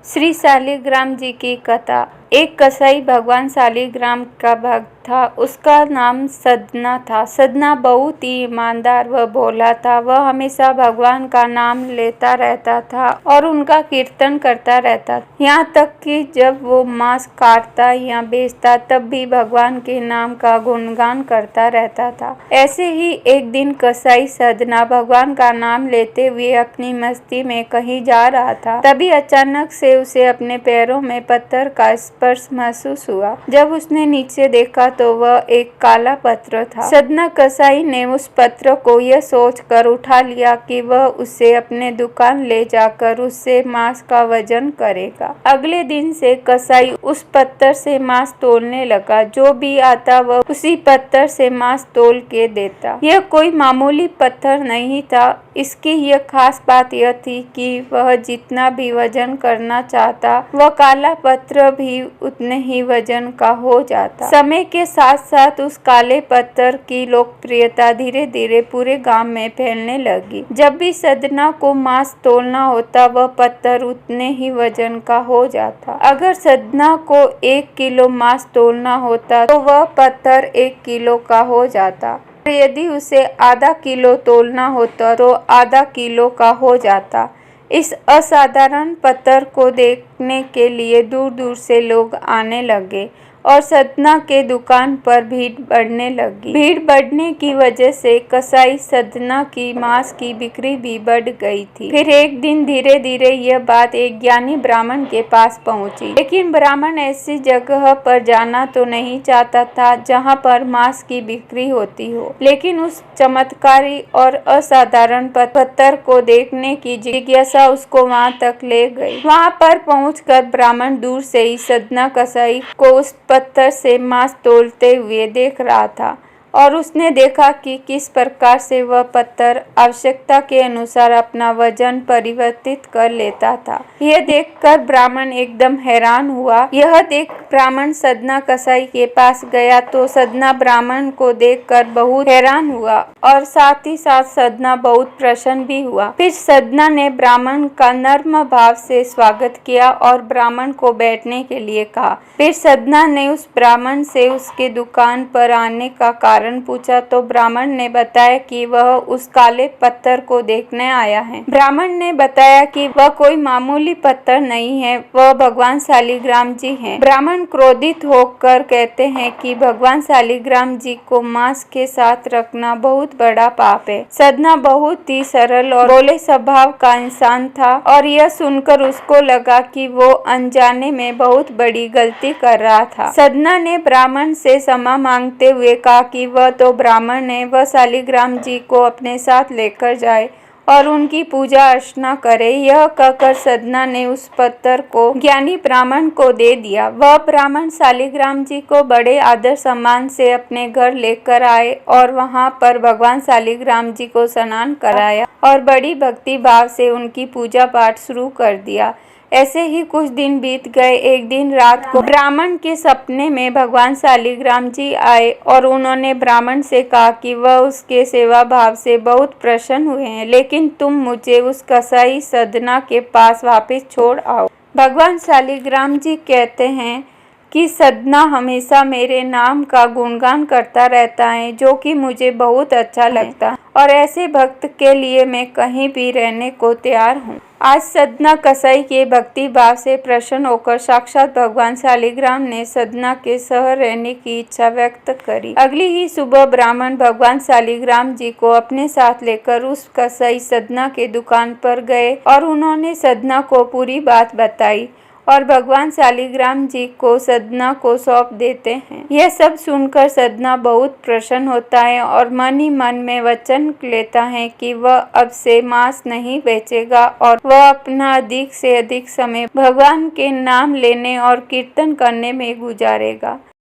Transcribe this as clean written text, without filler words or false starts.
श्री शालिग्राम जी की कथा। एक कसाई भगवान शालिग्राम का भक्त था। उसका नाम सदना था। सदना बहुत ही ईमानदार व भोला था। वह हमेशा भगवान का नाम लेता रहता था और उनका कीर्तन करता रहता था। यहाँ तक कि जब वो मांस काटता या बेचता तब भी भगवान के नाम का गुणगान करता रहता था। ऐसे ही एक दिन कसाई सदना भगवान का नाम लेते हुए अपनी मस्ती में कहीं जा रहा था। तभी अचानक से उसे अपने पैरों में पत्थर का स्पर्श महसूस हुआ। जब उसने नीचे देखा तो वह एक काला पत्थर था। सदना कसाई ने उस पत्थर को यह सोचकर उठा लिया कि वह उसे अपने दुकान ले जाकर उससे मांस का वजन करेगा। अगले दिन से कसाई उस पत्थर से मांस तोलने लगा। जो भी आता वह उसी पत्थर से मांस तोल के देता। यह कोई मामूली पत्थर नहीं था। इसकी यह खास बात यह थी कि वह जितना भी वजन करना चाहता वह काला पत्थर भी उतने ही वजन का हो जाता। समय के साथ साथ उस काले पत्थर की लोकप्रियता धीरे धीरे पूरे गांव में फैलने लगी। जब भी सदना को मांस तोलना होता वह पत्थर उतने ही वजन का हो जाता। अगर सदना को 1 किलो मांस तोलना होता तो वह पत्थर 1 किलो का हो जाता। यदि उसे आधा किलो तोलना होता तो आधा किलो का हो जाता। इस असाधारण पत्थर को देखने के लिए दूर दूर से लोग आने लगे और सदना के दुकान पर भीड़ बढ़ने लगी। भीड़ बढ़ने की वजह से कसाई सदना की मांस की बिक्री भी बढ़ गई थी। फिर एक दिन धीरे धीरे यह बात एक ज्ञानी ब्राह्मण के पास पहुंची। लेकिन ब्राह्मण ऐसी जगह पर जाना तो नहीं चाहता था जहां पर मांस की बिक्री होती हो। लेकिन उस चमत्कारी और असाधारण पत्थर को देखने की जिज्ञासा उसको वहां तक ले गई। वहां पर पहुंचकर ब्राह्मण दूर से ही सदना कसाई को उस पत्थर से मांस तोलते हुए देख रहा था और उसने देखा कि किस प्रकार से वह पत्थर आवश्यकता के अनुसार अपना वजन परिवर्तित कर लेता था। यह देखकर ब्राह्मण एकदम हैरान हुआ। यह देख ब्राह्मण सदना कसाई के पास गया तो सदना ब्राह्मण को देखकर बहुत हैरान हुआ और साथ ही साथ सदना बहुत प्रसन्न भी हुआ। फिर सदना ने ब्राह्मण का नर्म भाव से स्वागत किया और ब्राह्मण को बैठने के लिए कहा। फिर सदना ने उस ब्राह्मण से उसके दुकान पर आने का कारण पूछा तो ब्राह्मण ने बताया कि वह उस काले पत्थर को देखने आया है। ब्राह्मण ने बताया कि वह कोई मामूली पत्थर नहीं है, वह भगवान शालिग्राम जी हैं। ब्राह्मण क्रोधित होकर कहते हैं कि भगवान शालिग्राम जी को मांस के साथ रखना बहुत बड़ा पाप है। सदना बहुत ही सरल और भोले स्वभाव का इंसान था और यह सुनकर उसको लगा कि वो अनजाने में बहुत बड़ी गलती कर रहा था। सदना ने ब्राह्मण से क्षमा मांगते हुए कहा कि वह तो ब्राह्मण है, वह शालिग्राम जी को अपने साथ लेकर जाए और उनकी पूजा अर्चना करे। यह कहकर सदना ने उस पत्थर को ज्ञानी ब्राह्मण को दे दिया। वह ब्राह्मण शालिग्राम जी को बड़े आदर सम्मान से अपने घर लेकर आए और वहां पर भगवान शालिग्राम जी को स्नान कराया और बड़ी भक्ति भाव से उनकी पूजा पाठ शुरू कर दिया। ऐसे ही कुछ दिन बीत गए। एक दिन रात को ब्राह्मण के सपने में भगवान शालिग्राम जी आए और उन्होंने ब्राह्मण से कहा कि वह उसके सेवा भाव से बहुत प्रसन्न हुए हैं, लेकिन तुम मुझे उस कसाई सदना के पास वापस छोड़ आओ। भगवान शालिग्राम जी कहते हैं कि सदना हमेशा मेरे नाम का गुणगान करता रहता है, जो कि मुझे बहुत अच्छा लगता है और ऐसे भक्त के लिए मैं कहीं भी रहने को तैयार हूँ। आज सदना कसाई के भक्ति भाव से प्रसन्न होकर साक्षात भगवान शालिग्राम ने सदना के शहर रहने की इच्छा व्यक्त करी। अगली ही सुबह ब्राह्मण भगवान शालिग्राम जी को अपने साथ लेकर उस कसाई सदना के दुकान पर गए और उन्होंने सदना को पूरी बात बताई और भगवान शालिग्राम जी को सदना को सौंप देते हैं। यह सब सुनकर सदना बहुत प्रसन्न होता है और मन ही मन में वचन लेता है कि वह अब से मांस नहीं बेचेगा और वह अपना अधिक से अधिक समय भगवान के नाम लेने और कीर्तन करने में गुजारेगा।